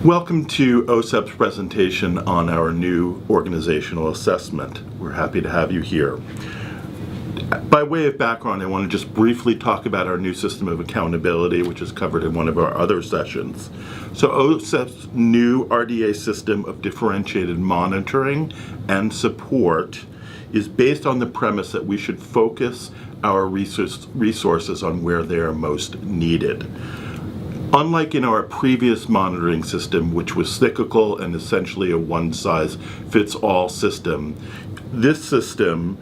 Welcome to OSEP's presentation on our new organizational assessment. We're happy to have you here. By way of background, I want to just briefly talk about our new system of accountability, which is covered in one of our other sessions. So OSEP's new RDA system of differentiated monitoring and support is based on the premise that we should focus our resources on where they are most needed. Unlike in our previous monitoring system, which was cyclical and essentially a one-size-fits-all system, this system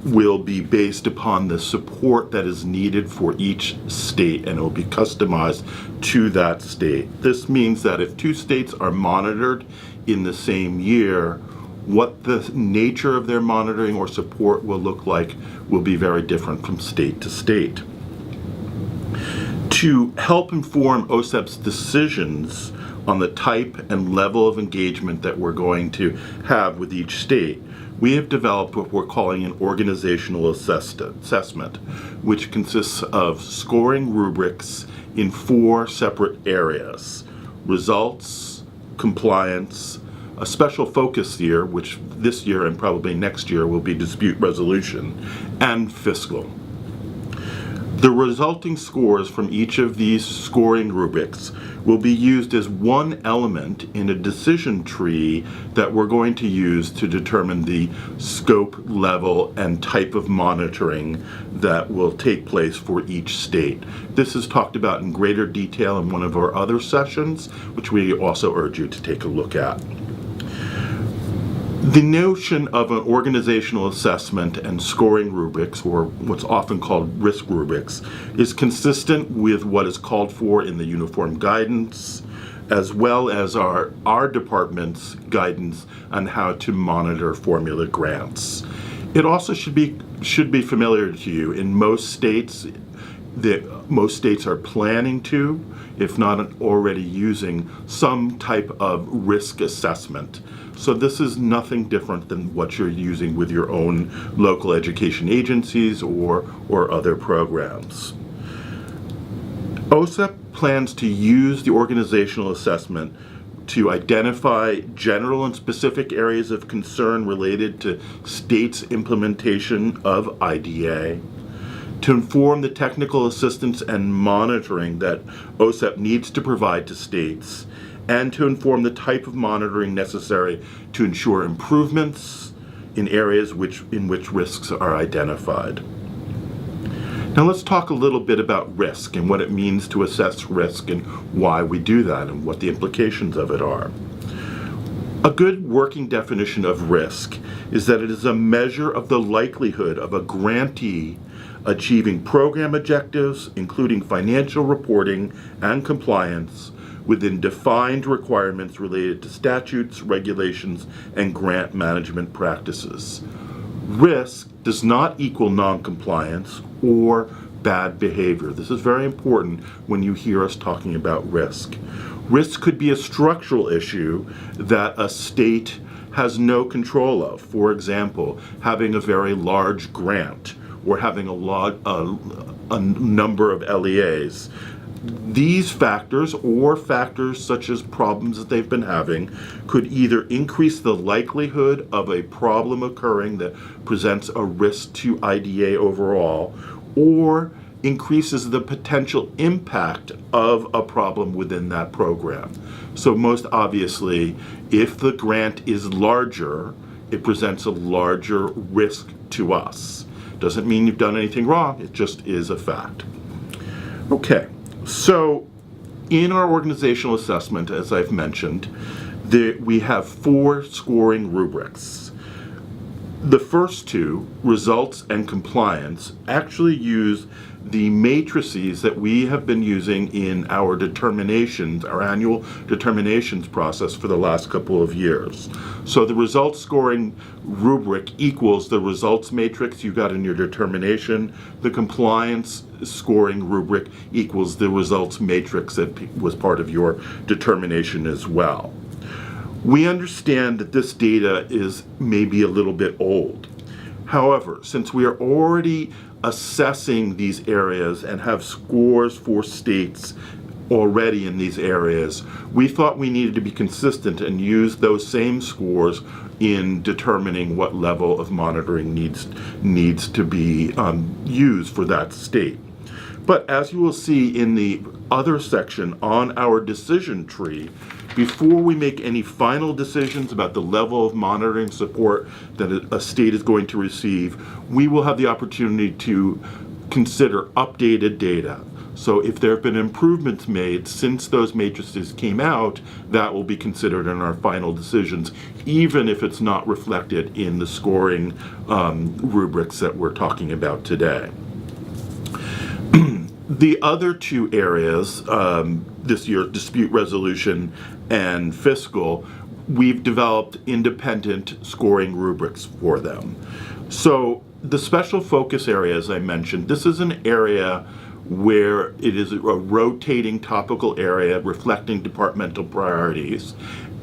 will be based upon the support that is needed for each state, and it will be customized to that state. This means that if two states are monitored in the same year, what the nature of their monitoring or support will look like will be very different from state to state. To help inform OSEP's decisions on the type and level of engagement that we're going to have with each state, we have developed what we're calling an organizational assessment, which consists of scoring rubrics in 4 separate areas: results, compliance, a special focus year, which this year and probably next year will be dispute resolution, and fiscal. The resulting scores from each of these scoring rubrics will be used as one element in a decision tree that we're going to use to determine the scope, level, and type of monitoring that will take place for each state. This is talked about in greater detail in one of our other sessions, which we also urge you to take a look at. The notion of an organizational assessment and scoring rubrics, or what's often called risk rubrics, is consistent with what is called for in the uniform guidance, as well as our department's guidance on how to monitor formula grants. It also should be familiar to you. In most states, most states are planning to, if not already using, some type of risk assessment. So this is nothing different than what you're using with your own local education agencies or other programs. OSEP plans to use the organizational assessment to identify general and specific areas of concern related to states' implementation of IDA, to inform the technical assistance and monitoring that OSEP needs to provide to states, and to inform the type of monitoring necessary to ensure improvements in areas in which risks are identified. Now let's talk a little bit about risk and what it means to assess risk and why we do that and what the implications of it are. A good working definition of risk is that it is a measure of the likelihood of a grantee achieving program objectives, including financial reporting and compliance, within defined requirements related to statutes, regulations, and grant management practices. Risk does not equal non-compliance or bad behavior. This is very important when you hear us talking about risk. Risk could be a structural issue that a state has no control of. For example, having a very large grant or having a number of LEAs. These factors, or factors such as problems that they've been having, could either increase the likelihood of a problem occurring that presents a risk to IDA overall, or increases the potential impact of a problem within that program. So most obviously, if the grant is larger, it presents a larger risk to us. Doesn't mean you've done anything wrong, it just is a fact. Okay. So, in our organizational assessment, as I've mentioned, we have 4 scoring rubrics. The first 2, results and compliance, actually use the matrices that we have been using in our determinations, our annual determinations process for the last couple of years. So the results scoring rubric equals the results matrix you got in your determination. The compliance scoring rubric equals the results matrix that was part of your determination as well. We understand that this data is maybe a little bit old. However, since we are already assessing these areas and have scores for states already in these areas, we thought we needed to be consistent and use those same scores in determining what level of monitoring needs to be used for that state. But as you will see in the other section on our decision tree, before we make any final decisions about the level of monitoring support that a state is going to receive, we will have the opportunity to consider updated data. So if there have been improvements made since those matrices came out, that will be considered in our final decisions, even if it's not reflected in the scoring rubrics that we're talking about today. The other two areas this year, dispute resolution and fiscal, we've developed independent scoring rubrics for them. So the special focus area, as I mentioned, this is an area where it is a rotating topical area reflecting departmental priorities.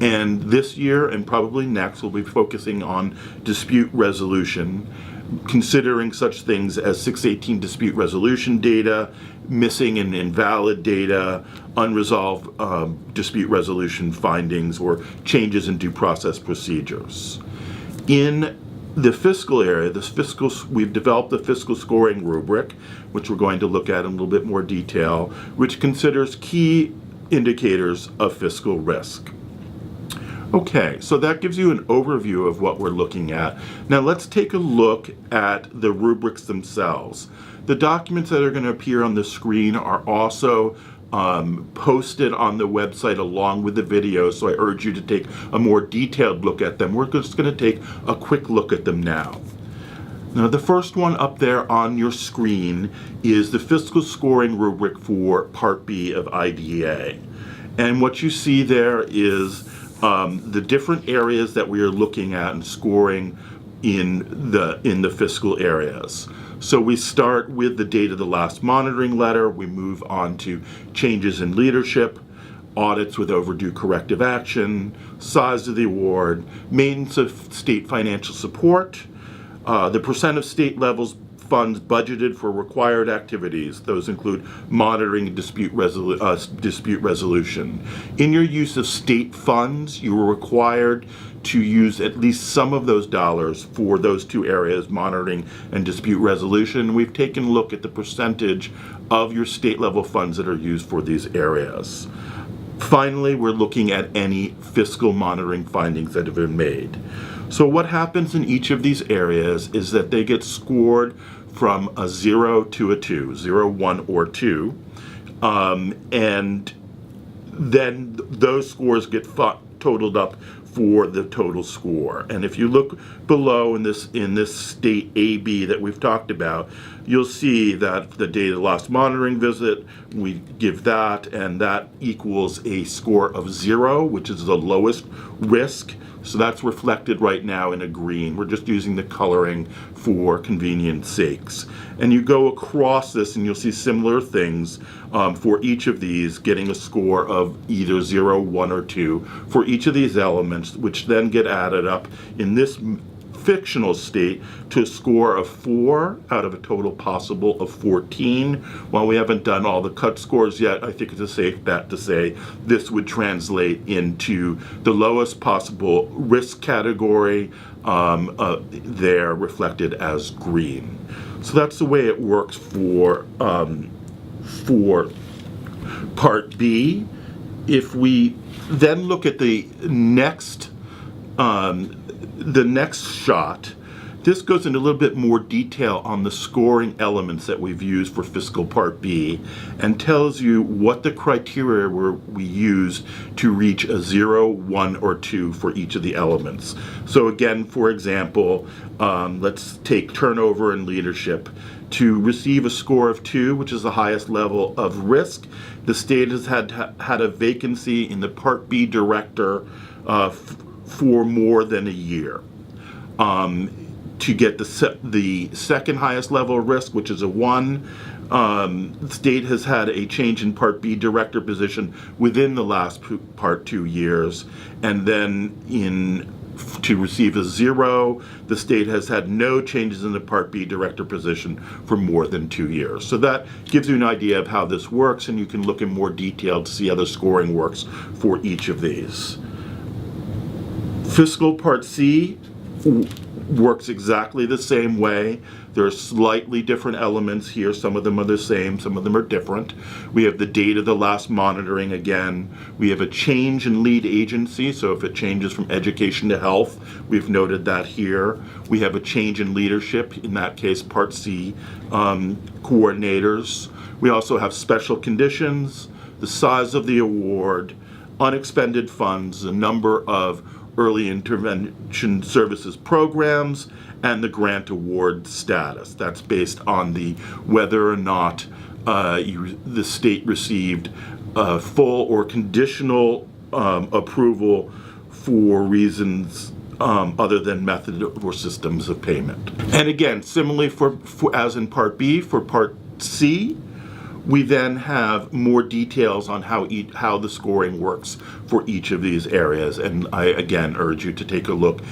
And this year and probably next, we'll be focusing on dispute resolution, considering such things as 618 dispute resolution data, missing and invalid data, unresolved dispute resolution findings, or changes in due process procedures. In the fiscal area, we've developed the fiscal scoring rubric, which we're going to look at in a little bit more detail, which considers key indicators of fiscal risk. Okay, so that gives you an overview of what we're looking at. Now let's take a look at the rubrics themselves. The documents that are going to appear on the screen are also posted on the website along with the video, so I urge you to take a more detailed look at them. We're just going to take a quick look at them now. Now, the first one up there on your screen is the fiscal scoring rubric for Part B of IDEA. And what you see there is the different areas that we are looking at and scoring in the fiscal areas. So we start with the date of the last monitoring letter, we move on to changes in leadership, audits with overdue corrective action, size of the award, maintenance of state financial support, the percent of state levels funds budgeted for required activities. Those include monitoring and dispute resolution. In your use of state funds, you are required to use at least some of those dollars for those two areas, monitoring and dispute resolution. We've taken a look at the percentage of your state level funds that are used for these areas. Finally, we're looking at any fiscal monitoring findings that have been made. So what happens in each of these areas is that they get scored from a 0 to a 2, 0, 1, or 2, and then those scores get totaled up for the total score. And if you look below in this state AB that we've talked about, you'll see that the date of the last monitoring visit, we give that, and that equals a score of 0, which is the lowest risk. So that's reflected right now in a green. We're just using the coloring for convenience sakes. And you go across this and you'll see similar things for each of these, getting a score of either 0, 1, or 2 for each of these elements, which then get added up in this fictional state to a score of 4 out of a total possible of 14. While we haven't done all the cut scores yet, I think it's a safe bet to say this would translate into the lowest possible risk category there reflected as green. So that's the way it works for Part B. If we then look at the next shot, this goes into a little bit more detail on the scoring elements that we've used for fiscal Part B and tells you what the criteria were we used to reach a 0, 1, or 2 for each of the elements. So again, for example, let's take turnover and leadership. To receive a score of 2, which is the highest level of risk, the state has had a vacancy in the Part B director for more than a year. To get the second highest level of risk, which is a 1, the state has had a change in Part B director position within the last Part 2 years. And then to receive a 0. The state has had no changes in the Part B director position for more than 2 years. So that gives you an idea of how this works, and you can look in more detail to see how the scoring works for each of these. Fiscal Part C works exactly the same way. There are slightly different elements here. Some of them are the same, some of them are different. We have the date of the last monitoring again. We have a change in lead agency, so if it changes from education to health, we've noted that here. We have a change in leadership, in that case Part C coordinators. We also have special conditions, the size of the award, unexpended funds, the number of early intervention services programs, and the grant award status. That's based on whether or not the state received full or conditional approval for reasons other than method or systems of payment. And again, similarly as in Part B, for Part C, we then have more details on how the scoring works for each of these areas, and I again urge you to take a look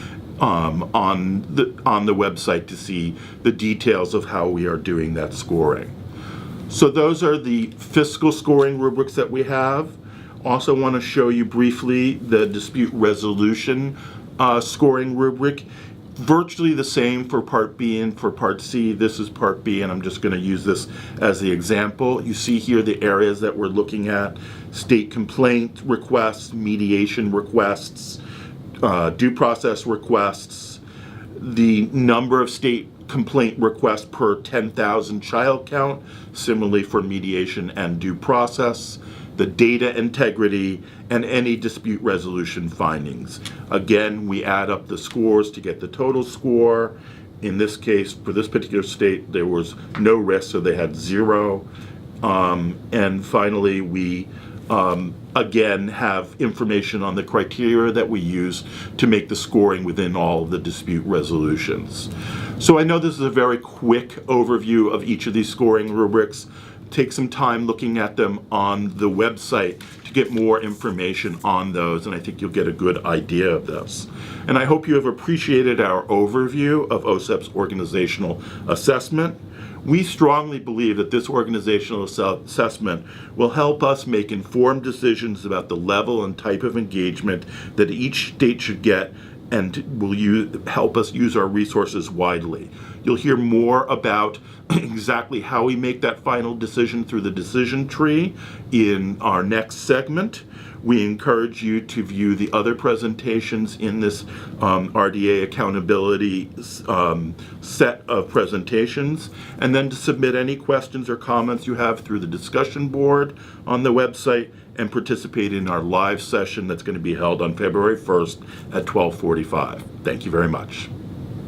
on the website to see the details of how we are doing that scoring. So those are the fiscal scoring rubrics that we have. Also want to show you briefly the dispute resolution scoring rubric. Virtually the same for Part B and for Part C. This is Part B, and I'm just going to use this as the example. You see here the areas that we're looking at: state complaint requests, mediation requests, due process requests, the number of state complaint requests per 10,000 child count, similarly for mediation and due process, the data integrity, and any dispute resolution findings. Again, we add up the scores to get the total score. In this case, for this particular state, there was no risk, so they had 0. And finally, we again have information on the criteria that we use to make the scoring within all of the dispute resolutions. So I know this is a very quick overview of each of these scoring rubrics. Take some time looking at them on the website to get more information on those, and I think you'll get a good idea of this. And I hope you have appreciated our overview of OSEP's organizational assessment. We strongly believe that this organizational assessment will help us make informed decisions about the level and type of engagement that each state should get, and will help us use our resources widely. You'll hear more about exactly how we make that final decision through the decision tree in our next segment. We encourage you to view the other presentations in this RDA accountability set of presentations, and then to submit any questions or comments you have through the discussion board on the website, and participate in our live session that's going to be held on February 1st at 12:45. Thank you very much.